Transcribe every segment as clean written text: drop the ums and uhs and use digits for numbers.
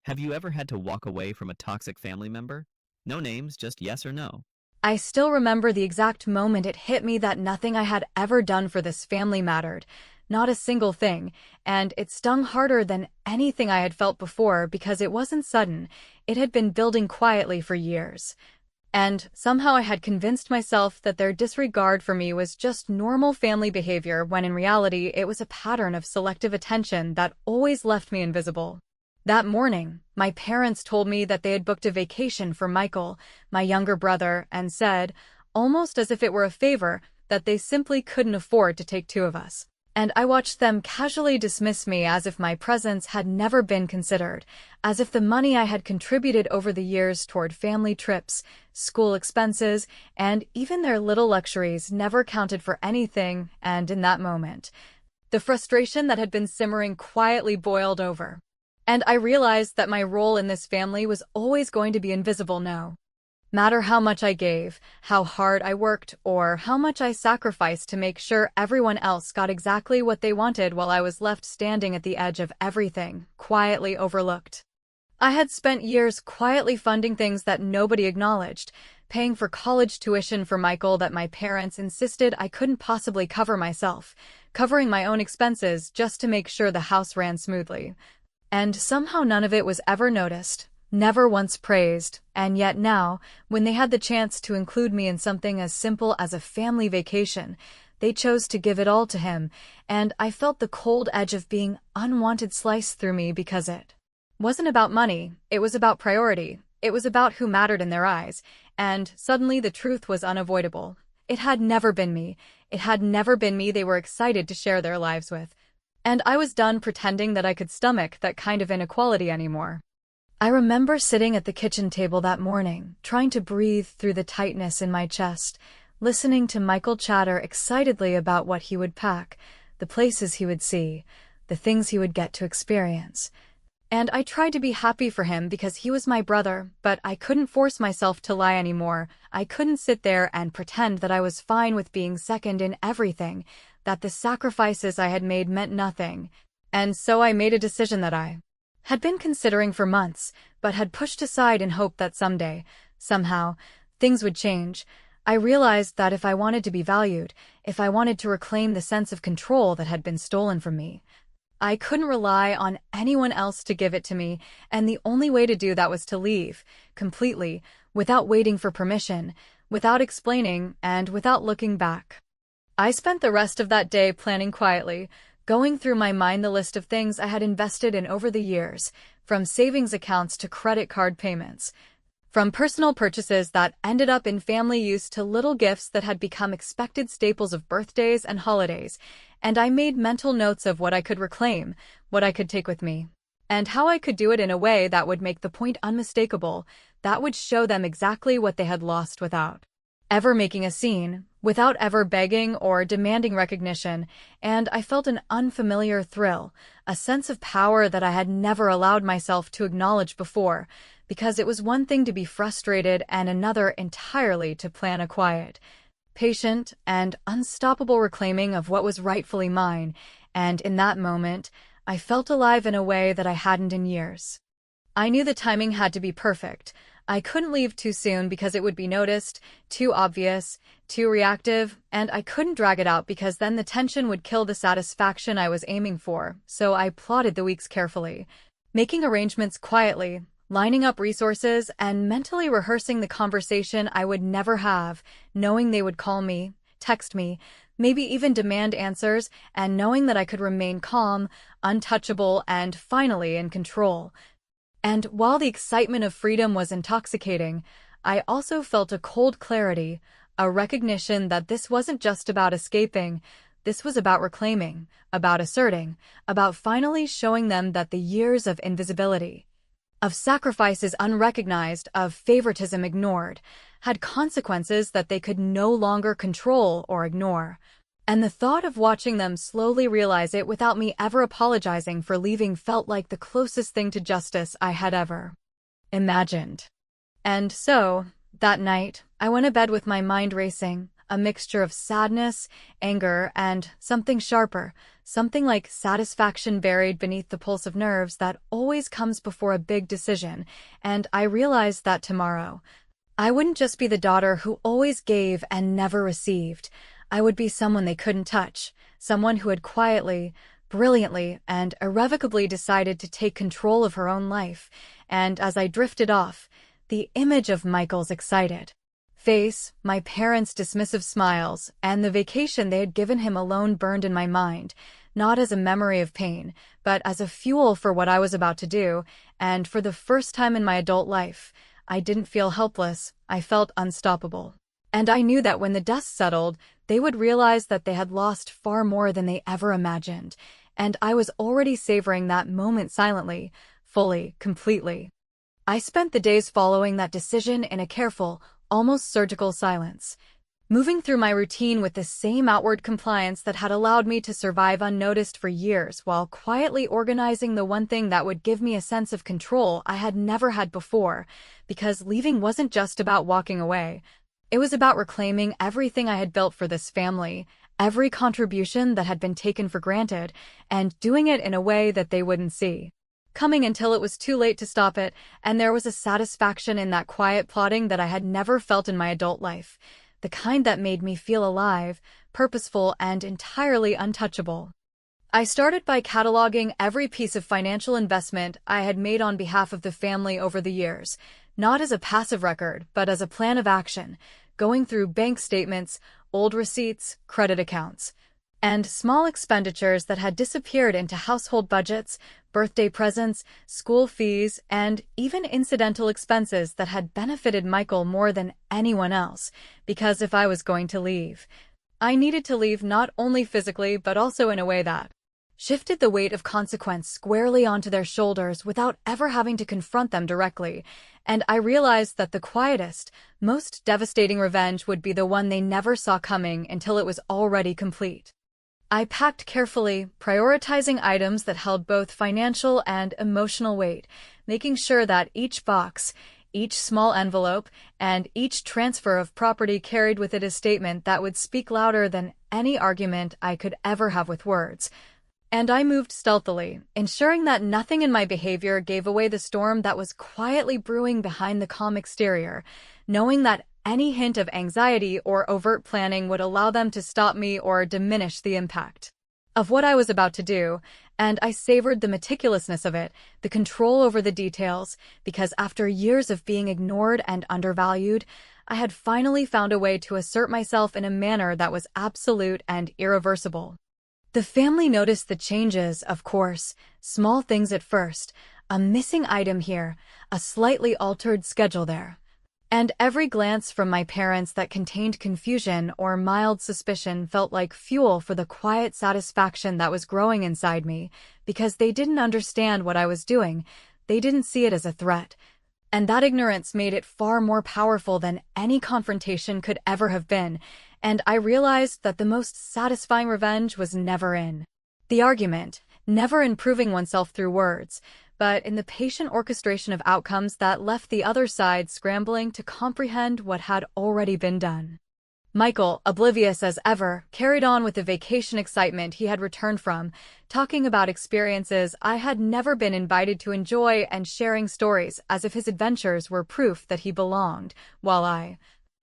Have you ever had to walk away from a toxic family member? No names, just yes or no. I still remember the exact moment it hit me that nothing I had ever done for this family mattered. Not a single thing, and it stung harder than anything I had felt before because it wasn't sudden. It had been building quietly for years. And somehow I had convinced myself that their disregard for me was just normal family behavior when in reality it was a pattern of selective attention that always left me invisible. That morning, my parents told me that they had booked a vacation for Michael, my younger brother, and said, almost as if it were a favor, that they simply couldn't afford to take two of us. And I watched them casually dismiss me as if my presence had never been considered, as if the money I had contributed over the years toward family trips, school expenses, and even their little luxuries never counted for anything, and in that moment, the frustration that had been simmering quietly boiled over. And I realized that my role in this family was always going to be invisible now. Matter how much I gave, how hard I worked, or how much I sacrificed to make sure everyone else got exactly what they wanted while I was left standing at the edge of everything, quietly overlooked. I had spent years quietly funding things that nobody acknowledged, paying for college tuition for Michael that my parents insisted I couldn't possibly cover myself, covering my own expenses just to make sure the house ran smoothly. And somehow none of it was ever noticed, never once praised, and yet now, when they had the chance to include me in something as simple as a family vacation, they chose to give it all to him, and I felt the cold edge of being unwanted slice through me because it wasn't about money, it was about priority, it was about who mattered in their eyes, and suddenly the truth was unavoidable. It had never been me, they were excited to share their lives with. And I was done pretending that I could stomach that kind of inequality anymore. I remember sitting at the kitchen table that morning, trying to breathe through the tightness in my chest, listening to Michael chatter excitedly about what he would pack, the places he would see, the things he would get to experience. And I tried to be happy for him because he was my brother, but I couldn't force myself to lie anymore. I couldn't sit there and pretend that I was fine with being second in everything, that the sacrifices I had made meant nothing. And so I made a decision that I had been considering for months, but had pushed aside in hope that someday, somehow, things would change. I realized that if I wanted to be valued, if I wanted to reclaim the sense of control that had been stolen from me, I couldn't rely on anyone else to give it to me, and the only way to do that was to leave, completely, without waiting for permission, without explaining, and without looking back. I spent the rest of that day planning quietly, going through my mind the list of things I had invested in over the years, from savings accounts to credit card payments, from personal purchases that ended up in family use to little gifts that had become expected staples of birthdays and holidays, and I made mental notes of what I could reclaim, what I could take with me, and how I could do it in a way that would make the point unmistakable, that would show them exactly what they had lost without ever making a scene, without ever begging or demanding recognition, and I felt an unfamiliar thrill, a sense of power that I had never allowed myself to acknowledge before, because it was one thing to be frustrated and another entirely to plan a quiet, patient, and unstoppable reclaiming of what was rightfully mine, and in that moment, I felt alive in a way that I hadn't in years. I knew the timing had to be perfect. I couldn't leave too soon because it would be noticed, too obvious, too reactive, and I couldn't drag it out because then the tension would kill the satisfaction I was aiming for, so I plotted the weeks carefully, making arrangements quietly, lining up resources, and mentally rehearsing the conversation I would never have, knowing they would call me, text me, maybe even demand answers, and knowing that I could remain calm, untouchable, and finally in control. And while the excitement of freedom was intoxicating, I also felt a cold clarity, a recognition that this wasn't just about escaping, this was about reclaiming, about asserting, about finally showing them that the years of invisibility, of sacrifices unrecognized, of favoritism ignored, had consequences that they could no longer control or ignore. And the thought of watching them slowly realize it without me ever apologizing for leaving felt like the closest thing to justice I had ever imagined. And so, that night, I went to bed with my mind racing, a mixture of sadness, anger, and something sharper, something like satisfaction buried beneath the pulse of nerves that always comes before a big decision, and I realized that tomorrow, I wouldn't just be the daughter who always gave and never received. I would be someone they couldn't touch, someone who had quietly, brilliantly, and irrevocably decided to take control of her own life. And as I drifted off, the image of Michael's excited face, my parents' dismissive smiles, and the vacation they had given him alone burned in my mind, not as a memory of pain, but as a fuel for what I was about to do, and for the first time in my adult life, I didn't feel helpless, I felt unstoppable. And I knew that when the dust settled, they would realize that they had lost far more than they ever imagined, and I was already savoring that moment silently, fully, completely. I spent the days following that decision in a careful, almost surgical silence, moving through my routine with the same outward compliance that had allowed me to survive unnoticed for years while quietly organizing the one thing that would give me a sense of control I had never had before, because leaving wasn't just about walking away. It was about reclaiming everything I had built for this family, every contribution that had been taken for granted, and doing it in a way that they wouldn't see coming until it was too late to stop it, and there was a satisfaction in that quiet plotting that I had never felt in my adult life, the kind that made me feel alive, purposeful, and entirely untouchable. I started by cataloging every piece of financial investment I had made on behalf of the family over the years, not as a passive record, but as a plan of action, going through bank statements, old receipts, credit accounts, and small expenditures that had disappeared into household budgets, birthday presents, school fees, and even incidental expenses that had benefited Michael more than anyone else, because if I was going to leave, I needed to leave not only physically but also in a way that shifted the weight of consequence squarely onto their shoulders without ever having to confront them directly, and I realized that the quietest, most devastating revenge would be the one they never saw coming until it was already complete. I packed carefully, prioritizing items that held both financial and emotional weight, making sure that each box, each small envelope, and each transfer of property carried with it a statement that would speak louder than any argument I could ever have with words. And I moved stealthily, ensuring that nothing in my behavior gave away the storm that was quietly brewing behind the calm exterior, knowing that any hint of anxiety or overt planning would allow them to stop me or diminish the impact of what I was about to do, and I savored the meticulousness of it, the control over the details, because after years of being ignored and undervalued, I had finally found a way to assert myself in a manner that was absolute and irreversible. The family noticed the changes, of course, small things at first, a missing item here, a slightly altered schedule there. And every glance from my parents that contained confusion or mild suspicion felt like fuel for the quiet satisfaction that was growing inside me, because they didn't understand what I was doing, they didn't see it as a threat. And that ignorance made it far more powerful than any confrontation could ever have been, and I realized that the most satisfying revenge was never in the argument, never in proving oneself through words, but in the patient orchestration of outcomes that left the other side scrambling to comprehend what had already been done. Michael, oblivious as ever, carried on with the vacation excitement he had returned from, talking about experiences I had never been invited to enjoy and sharing stories as if his adventures were proof that he belonged, while I,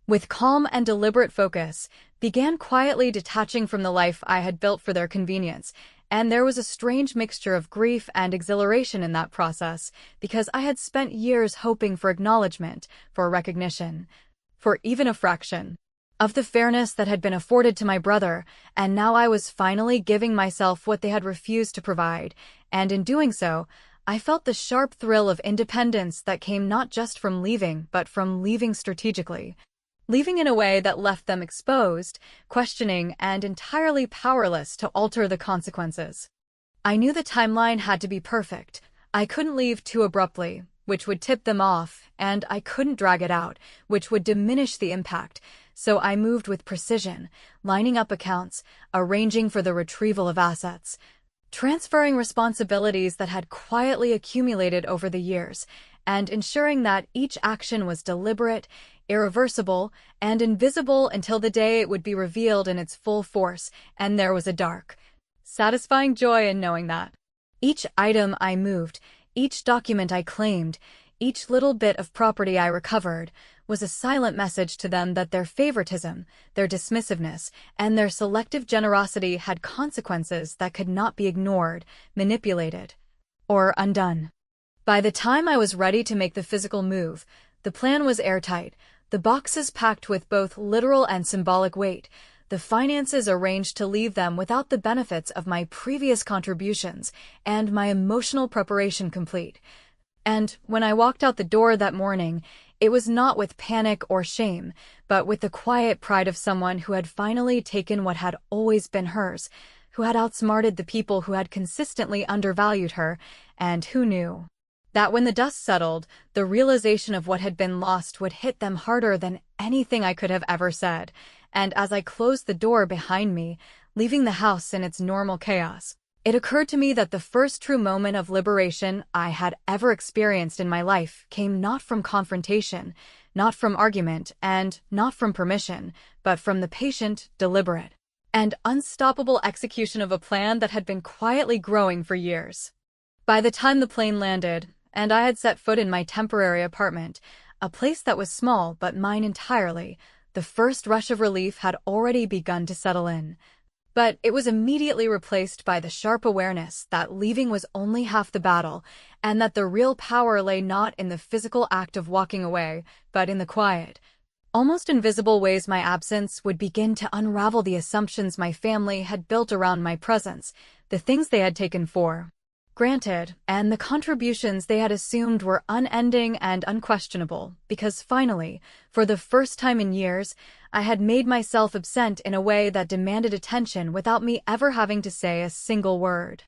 with calm and deliberate focus, began quietly detaching from the life I had built for their convenience, and there was a strange mixture of grief and exhilaration in that process, because I had spent years hoping for acknowledgement, for recognition, for even a fraction of the fairness that had been afforded to my brother, and now I was finally giving myself what they had refused to provide, and in doing so, I felt the sharp thrill of independence that came not just from leaving, but from leaving strategically. Leaving in a way that left them exposed, questioning, and entirely powerless to alter the consequences. I knew the timeline had to be perfect. I couldn't leave too abruptly, which would tip them off, and I couldn't drag it out, which would diminish the impact, so I moved with precision, lining up accounts, arranging for the retrieval of assets, transferring responsibilities that had quietly accumulated over the years, and ensuring that each action was deliberate, irreversible, and invisible until the day it would be revealed in its full force, and there was a dark, satisfying joy in knowing that. Each item I moved, each document I claimed, each little bit of property I recovered, was a silent message to them that their favoritism, their dismissiveness, and their selective generosity had consequences that could not be ignored, manipulated, or undone. By the time I was ready to make the physical move, the plan was airtight, the boxes packed with both literal and symbolic weight, the finances arranged to leave them without the benefits of my previous contributions, and my emotional preparation complete. And when I walked out the door that morning, it was not with panic or shame, but with the quiet pride of someone who had finally taken what had always been hers, who had outsmarted the people who had consistently undervalued her, and who knew that when the dust settled, the realization of what had been lost would hit them harder than anything I could have ever said. And as I closed the door behind me, leaving the house in its normal chaos, it occurred to me that the first true moment of liberation I had ever experienced in my life came not from confrontation, not from argument, and not from permission, but from the patient, deliberate, and unstoppable execution of a plan that had been quietly growing for years. By the time the plane landed, and I had set foot in my temporary apartment, a place that was small but mine entirely, the first rush of relief had already begun to settle in. But it was immediately replaced by the sharp awareness that leaving was only half the battle, and that the real power lay not in the physical act of walking away, but in the quiet, almost invisible ways my absence would begin to unravel the assumptions my family had built around my presence, the things they had taken for granted, and the contributions they had assumed were unending and unquestionable, because finally, for the first time in years, I had made myself absent in a way that demanded attention without me ever having to say a single word.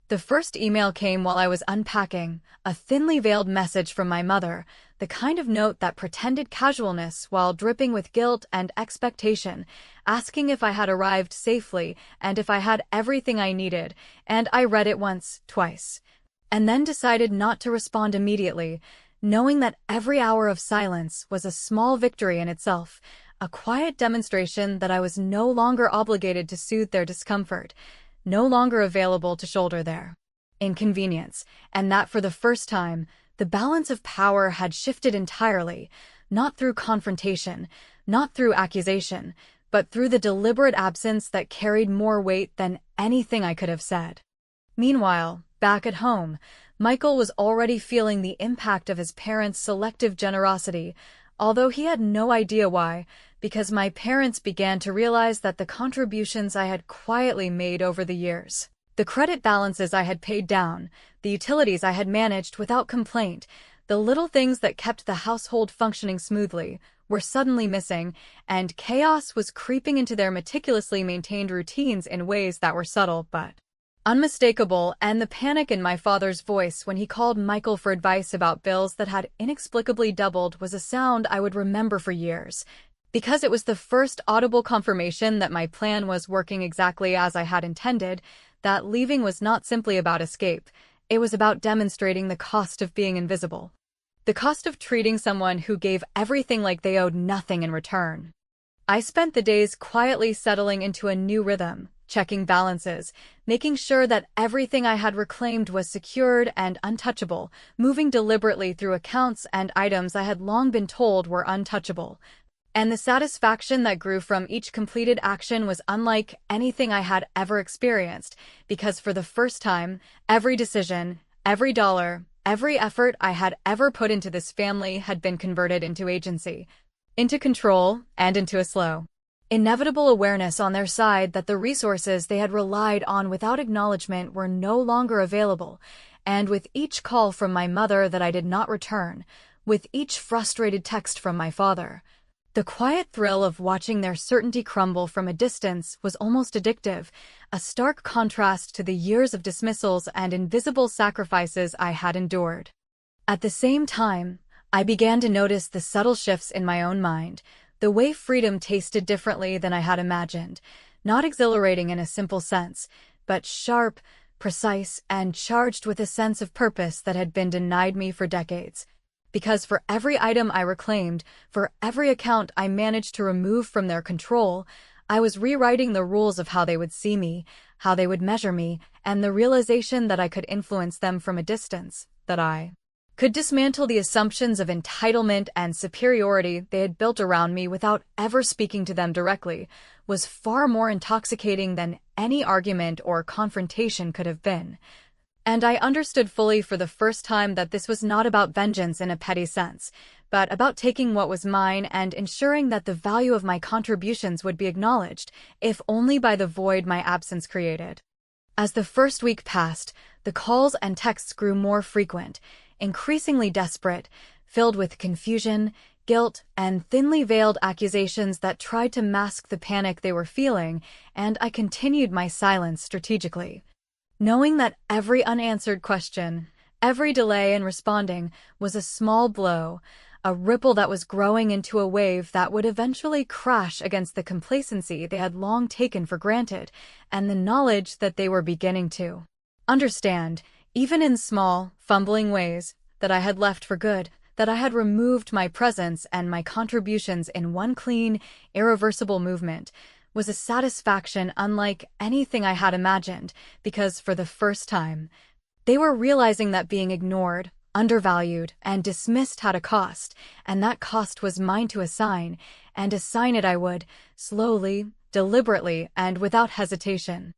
The first email came while I was unpacking, a thinly veiled message from my mother, the kind of note that pretended casualness while dripping with guilt and expectation, asking if I had arrived safely and if I had everything I needed, and I read it once, twice, and then decided not to respond immediately, knowing that every hour of silence was a small victory in itself, a quiet demonstration that I was no longer obligated to soothe their discomfort, no longer available to shoulder their inconvenience, and that for the first time, the balance of power had shifted entirely, not through confrontation, not through accusation, but through the deliberate absence that carried more weight than anything I could have said. Meanwhile, back at home, Michael was already feeling the impact of his parents' selective generosity, although he had no idea why, because my parents began to realize that the contributions I had quietly made over the years, the credit balances I had paid down, the utilities I had managed without complaint, the little things that kept the household functioning smoothly, were suddenly missing, and chaos was creeping into their meticulously maintained routines in ways that were subtle but unmistakable, and the panic in my father's voice when he called Michael for advice about bills that had inexplicably doubled was a sound I would remember for years, because it was the first audible confirmation that my plan was working exactly as I had intended, that leaving was not simply about escape, it was about demonstrating the cost of being invisible. The cost of treating someone who gave everything like they owed nothing in return. I spent the days quietly settling into a new rhythm, checking balances, making sure that everything I had reclaimed was secured and untouchable, moving deliberately through accounts and items I had long been told were untouchable. And the satisfaction that grew from each completed action was unlike anything I had ever experienced, because for the first time, every decision, every dollar, every effort I had ever put into this family had been converted into agency, into control, and into a slow, inevitable awareness on their side that the resources they had relied on without acknowledgement were no longer available, and with each call from my mother that I did not return, with each frustrated text from my father, the quiet thrill of watching their certainty crumble from a distance was almost addictive, a stark contrast to the years of dismissals and invisible sacrifices I had endured. At the same time, I began to notice the subtle shifts in my own mind, the way freedom tasted differently than I had imagined, not exhilarating in a simple sense, but sharp, precise, and charged with a sense of purpose that had been denied me for decades. Because for every item I reclaimed, for every account I managed to remove from their control, I was rewriting the rules of how they would see me, how they would measure me, and the realization that I could influence them from a distance, that I could dismantle the assumptions of entitlement and superiority they had built around me without ever speaking to them directly, was far more intoxicating than any argument or confrontation could have been. And I understood fully for the first time that this was not about vengeance in a petty sense, but about taking what was mine and ensuring that the value of my contributions would be acknowledged, if only by the void my absence created. As the first week passed, the calls and texts grew more frequent, increasingly desperate, filled with confusion, guilt, and thinly veiled accusations that tried to mask the panic they were feeling, and I continued my silence strategically. Knowing that every unanswered question, every delay in responding, was a small blow, a ripple that was growing into a wave that would eventually crash against the complacency they had long taken for granted, and the knowledge that they were beginning to understand, even in small, fumbling ways, that I had left for good, that I had removed my presence and my contributions in one clean, irreversible movement, was a satisfaction unlike anything I had imagined, because for the first time, they were realizing that being ignored, undervalued, and dismissed had a cost, and that cost was mine to assign, and assign it I would, slowly, deliberately, and without hesitation.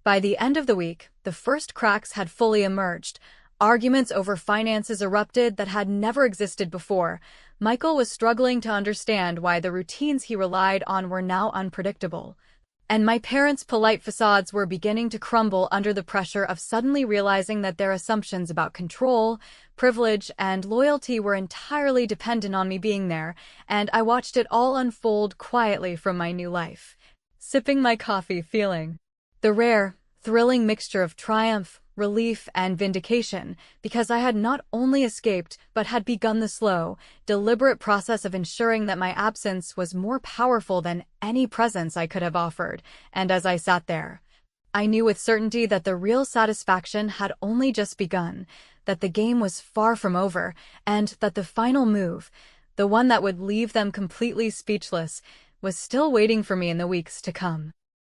By the end of the week, the first cracks had fully emerged. Arguments over finances erupted that had never existed before. Michael was struggling to understand why the routines he relied on were now unpredictable. And my parents' polite facades were beginning to crumble under the pressure of suddenly realizing that their assumptions about control, privilege, and loyalty were entirely dependent on me being there, and I watched it all unfold quietly from my new life, sipping my coffee, feeling the rare, thrilling mixture of triumph, relief, and vindication, because I had not only escaped but had begun the slow, deliberate process of ensuring that my absence was more powerful than any presence I could have offered. And as I sat there, I knew with certainty that the real satisfaction had only just begun, that the game was far from over, and that the final move, the one that would leave them completely speechless, was still waiting for me in the weeks to come.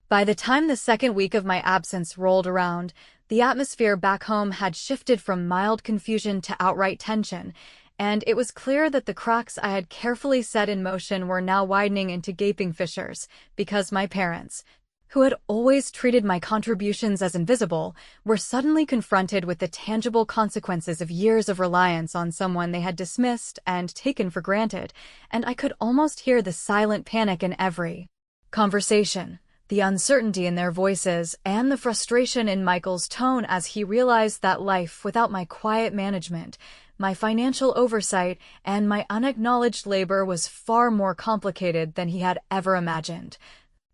By the time the second week of my absence rolled around, the atmosphere back home had shifted from mild confusion to outright tension, and it was clear that the cracks I had carefully set in motion were now widening into gaping fissures, because my parents, who had always treated my contributions as invisible, were suddenly confronted with the tangible consequences of years of reliance on someone they had dismissed and taken for granted, and I could almost hear the silent panic in every conversation, the uncertainty in their voices, and the frustration in Michael's tone as he realized that life without my quiet management, my financial oversight, and my unacknowledged labor was far more complicated than he had ever imagined.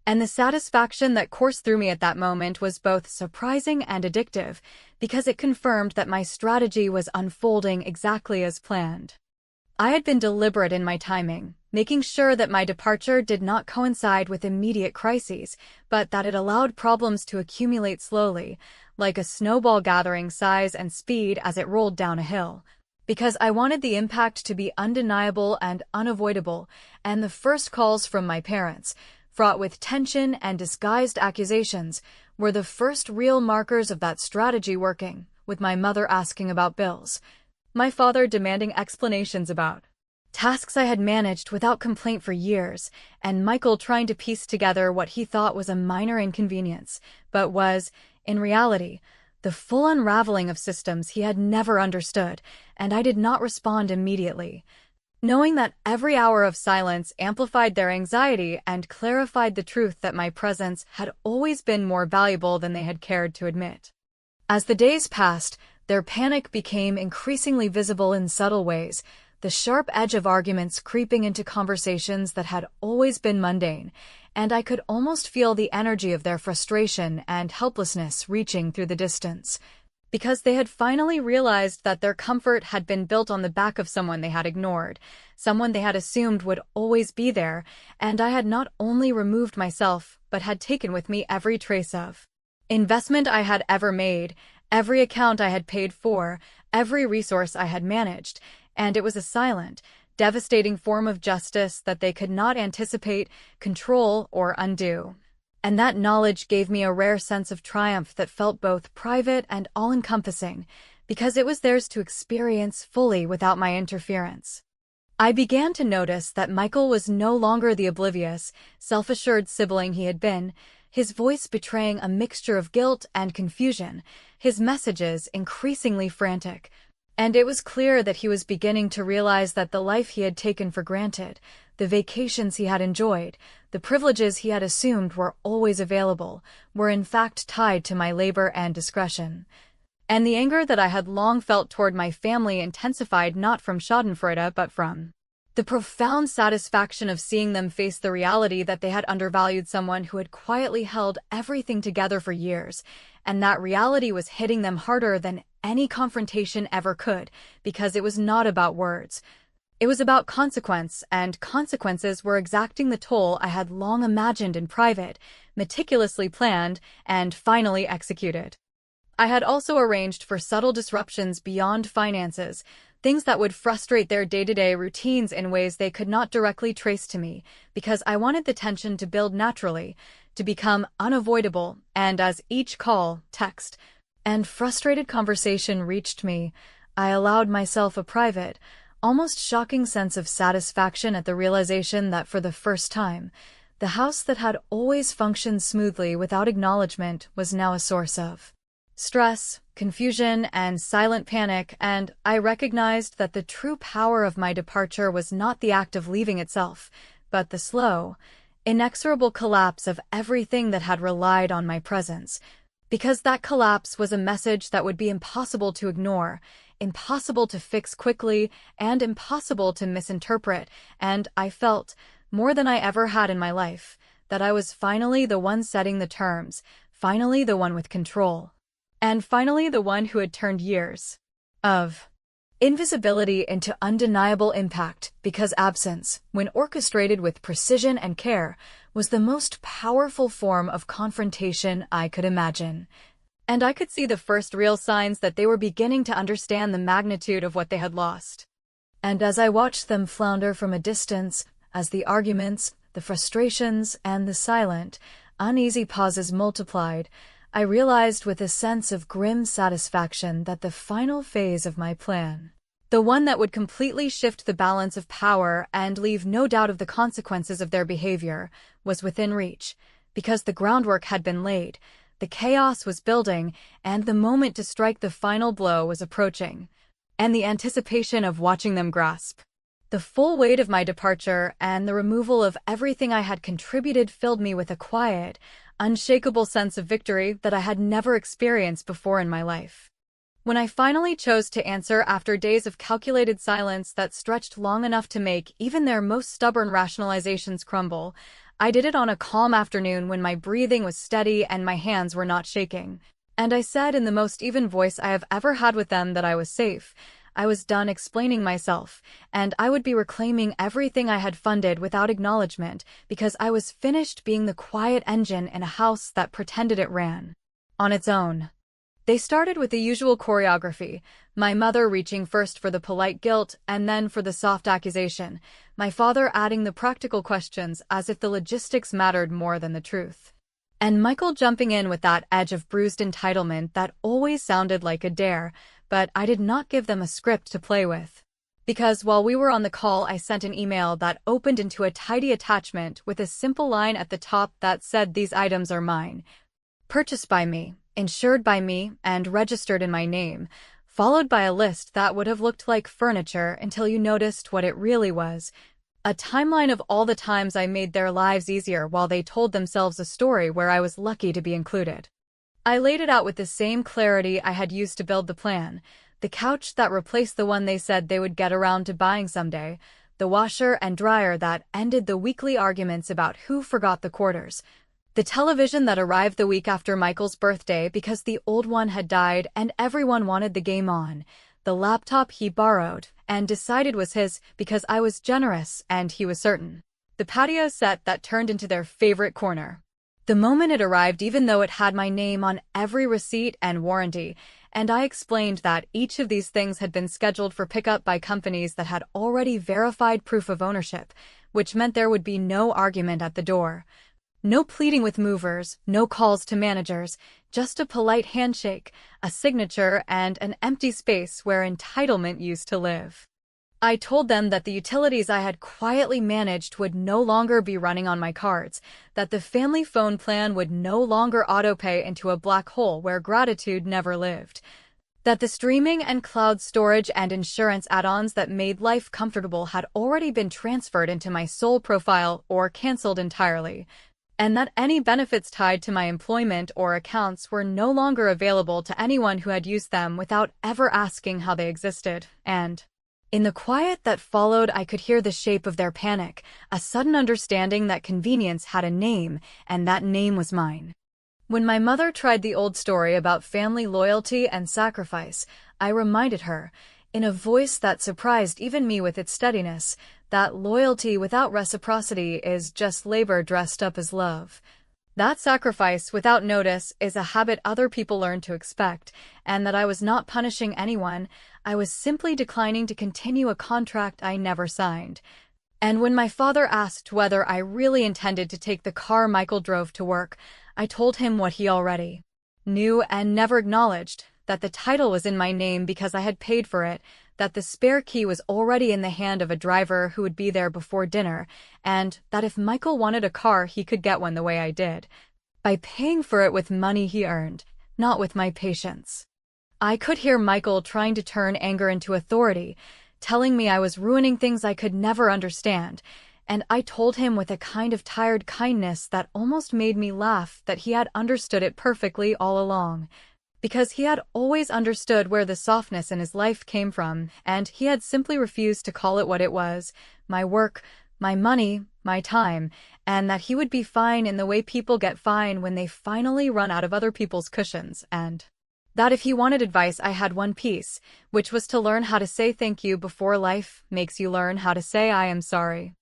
And the satisfaction that coursed through me at that moment was both surprising and addictive, because it confirmed that my strategy was unfolding exactly as planned. I had been deliberate in my timing, making sure that my departure did not coincide with immediate crises, but that it allowed problems to accumulate slowly, like a snowball gathering size and speed as it rolled down a hill. Because I wanted the impact to be undeniable and unavoidable, and the first calls from my parents, fraught with tension and disguised accusations, were the first real markers of that strategy working, with my mother asking about bills, my father demanding explanations about tasks I had managed without complaint for years, and Michael trying to piece together what he thought was a minor inconvenience, but was, in reality, the full unraveling of systems he had never understood, and I did not respond immediately, knowing that every hour of silence amplified their anxiety and clarified the truth that my presence had always been more valuable than they had cared to admit. As the days passed, their panic became increasingly visible in subtle ways, the sharp edge of arguments creeping into conversations that had always been mundane, and I could almost feel the energy of their frustration and helplessness reaching through the distance, because they had finally realized that their comfort had been built on the back of someone they had ignored, someone they had assumed would always be there, and I had not only removed myself but had taken with me every trace of investment I had ever made, every account I had paid for, every resource I had managed, and it was a silent, devastating form of justice that they could not anticipate, control, or undo. And that knowledge gave me a rare sense of triumph that felt both private and all-encompassing, because it was theirs to experience fully without my interference. I began to notice that Michael was no longer the oblivious, self-assured sibling he had been, his voice betraying a mixture of guilt and confusion, his messages increasingly frantic. And it was clear that he was beginning to realize that the life he had taken for granted, the vacations he had enjoyed, the privileges he had assumed were always available, were in fact tied to my labor and discretion. And the anger that I had long felt toward my family intensified not from schadenfreude but from the profound satisfaction of seeing them face the reality that they had undervalued someone who had quietly held everything together for years, and that reality was hitting them harder than any confrontation ever could, because it was not about words. It was about consequence, and consequences were exacting the toll I had long imagined in private, meticulously planned, and finally executed. I had also arranged for subtle disruptions beyond finances, things that would frustrate their day-to-day routines in ways they could not directly trace to me, because I wanted the tension to build naturally, to become unavoidable, and as each call, text, and frustrated conversation reached me, I allowed myself a private, almost shocking sense of satisfaction at the realization that for the first time, the house that had always functioned smoothly without acknowledgement was now a source of stress, confusion, and silent panic, and I recognized that the true power of my departure was not the act of leaving itself, but the slow, inexorable collapse of everything that had relied on my presence, because that collapse was a message that would be impossible to ignore, impossible to fix quickly, and impossible to misinterpret, and I felt, more than I ever had in my life, that I was finally the one setting the terms, finally the one with control. And finally the one who had turned years of invisibility into undeniable impact, because absence, when orchestrated with precision and care, was the most powerful form of confrontation I could imagine. And I could see the first real signs that they were beginning to understand the magnitude of what they had lost. And as I watched them flounder from a distance, as the arguments, the frustrations, and the silent, uneasy pauses multiplied, I realized with a sense of grim satisfaction that the final phase of my plan, the one that would completely shift the balance of power and leave no doubt of the consequences of their behavior, was within reach, because the groundwork had been laid, the chaos was building, and the moment to strike the final blow was approaching, and the anticipation of watching them grasp the full weight of my departure and the removal of everything I had contributed filled me with a quiet, unshakable sense of victory that I had never experienced before in my life. When I finally chose to answer after days of calculated silence that stretched long enough to make even their most stubborn rationalizations crumble, I did it on a calm afternoon when my breathing was steady and my hands were not shaking. And I said in the most even voice I have ever had with them that I was safe, I was done explaining myself, and I would be reclaiming everything I had funded without acknowledgement, because I was finished being the quiet engine in a house that pretended it ran on its own. They started with the usual choreography, my mother reaching first for the polite guilt and then for the soft accusation, my father adding the practical questions as if the logistics mattered more than the truth, and Michael jumping in with that edge of bruised entitlement that always sounded like a dare. But I did not give them a script to play with. Because while we were on the call, I sent an email that opened into a tidy attachment with a simple line at the top that said, "These items are mine. Purchased by me, insured by me, and registered in my name," followed by a list that would have looked like furniture until you noticed what it really was. A timeline of all the times I made their lives easier while they told themselves a story where I was lucky to be included. I laid it out with the same clarity I had used to build the plan, the couch that replaced the one they said they would get around to buying someday, the washer and dryer that ended the weekly arguments about who forgot the quarters, the television that arrived the week after Michael's birthday because the old one had died and everyone wanted the game on, the laptop he borrowed and decided was his because I was generous and he was certain, the patio set that turned into their favorite corner, The moment it arrived, even though it had my name on every receipt and warranty, and I explained that each of these things had been scheduled for pickup by companies that had already verified proof of ownership, which meant there would be no argument at the door. No pleading with movers, no calls to managers, just a polite handshake, a signature, and an empty space where entitlement used to live. I told them that the utilities I had quietly managed would no longer be running on my cards, that the family phone plan would no longer autopay into a black hole where gratitude never lived, that the streaming and cloud storage and insurance add-ons that made life comfortable had already been transferred into my sole profile or canceled entirely, and that any benefits tied to my employment or accounts were no longer available to anyone who had used them without ever asking how they existed, and in the quiet that followed, I could hear the shape of their panic, a sudden understanding that convenience had a name, and that name was mine. When my mother tried the old story about family loyalty and sacrifice, I reminded her, in a voice that surprised even me with its steadiness, that loyalty without reciprocity is just labor dressed up as love. That sacrifice without notice is a habit other people learn to expect, and that I was not punishing anyone, I was simply declining to continue a contract I never signed. And when my father asked whether I really intended to take the car Michael drove to work, I told him what he already knew and never acknowledged, that the title was in my name because I had paid for it, that the spare key was already in the hand of a driver who would be there before dinner, and that if Michael wanted a car, he could get one the way I did, by paying for it with money he earned, not with my patience. I could hear Michael trying to turn anger into authority, telling me I was ruining things I could never understand, and I told him with a kind of tired kindness that almost made me laugh that he had understood it perfectly all along, because he had always understood where the softness in his life came from, and he had simply refused to call it what it was, my work, my money, my time, and that he would be fine in the way people get fine when they finally run out of other people's cushions, and that if he wanted advice, I had one piece, which was to learn how to say thank you before life makes you learn how to say I am sorry.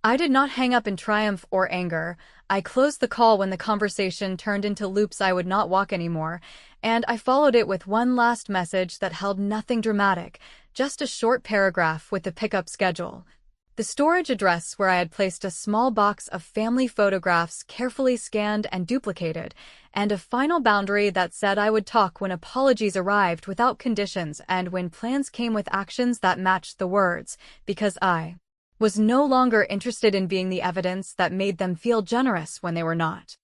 I did not hang up in triumph or anger. I closed the call when the conversation turned into loops I would not walk anymore, and I followed it with one last message that held nothing dramatic, just a short paragraph with the pickup schedule. The storage address where I had placed a small box of family photographs carefully scanned and duplicated, and a final boundary that said I would talk when apologies arrived without conditions and when plans came with actions that matched the words, because I was no longer interested in being the evidence that made them feel generous when they were not.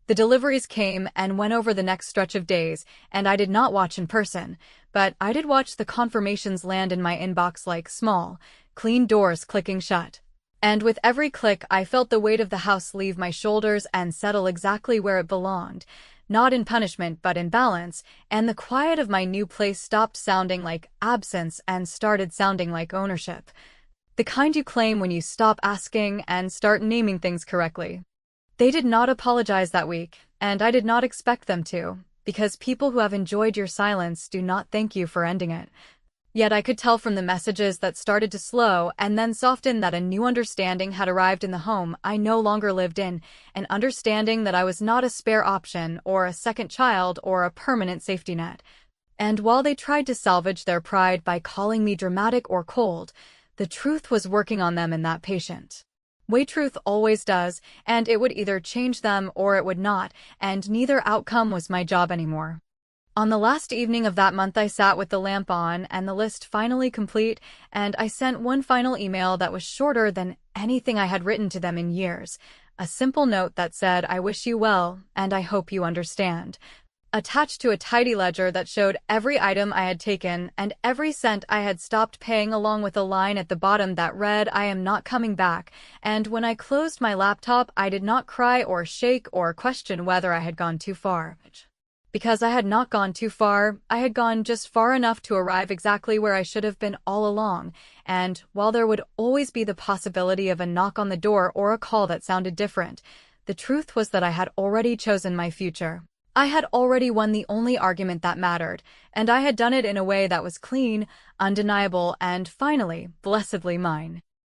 The deliveries came and went over the next stretch of days, and I did not watch in person, but I did watch the confirmations land in my inbox like small, clean doors clicking shut. And with every click, I felt the weight of the house leave my shoulders and settle exactly where it belonged, not in punishment but in balance, and the quiet of my new place stopped sounding like absence and started sounding like ownership. The kind you claim when you stop asking and start naming things correctly. They did not apologize that week, and I did not expect them to, because people who have enjoyed your silence do not thank you for ending it. Yet I could tell from the messages that started to slow and then soften that a new understanding had arrived in the home I no longer lived in, an understanding that I was not a spare option or a second child or a permanent safety net. And while they tried to salvage their pride by calling me dramatic or cold, the truth was working on them in that patient way truth always does, and it would either change them or it would not, and neither outcome was my job anymore. On the last evening of that month, I sat with the lamp on and the list finally complete, and I sent one final email that was shorter than anything I had written to them in years. A simple note that said, "I wish you well, and I hope you understand," attached to a tidy ledger that showed every item I had taken and every cent I had stopped paying, along with a line at the bottom that read, "I am not coming back." And when I closed my laptop, I did not cry or shake or question whether I had gone too far. Because I had not gone too far, I had gone just far enough to arrive exactly where I should have been all along, and while there would always be the possibility of a knock on the door or a call that sounded different, the truth was that I had already chosen my future. I had already won the only argument that mattered, and I had done it in a way that was clean, undeniable, and finally, blessedly mine.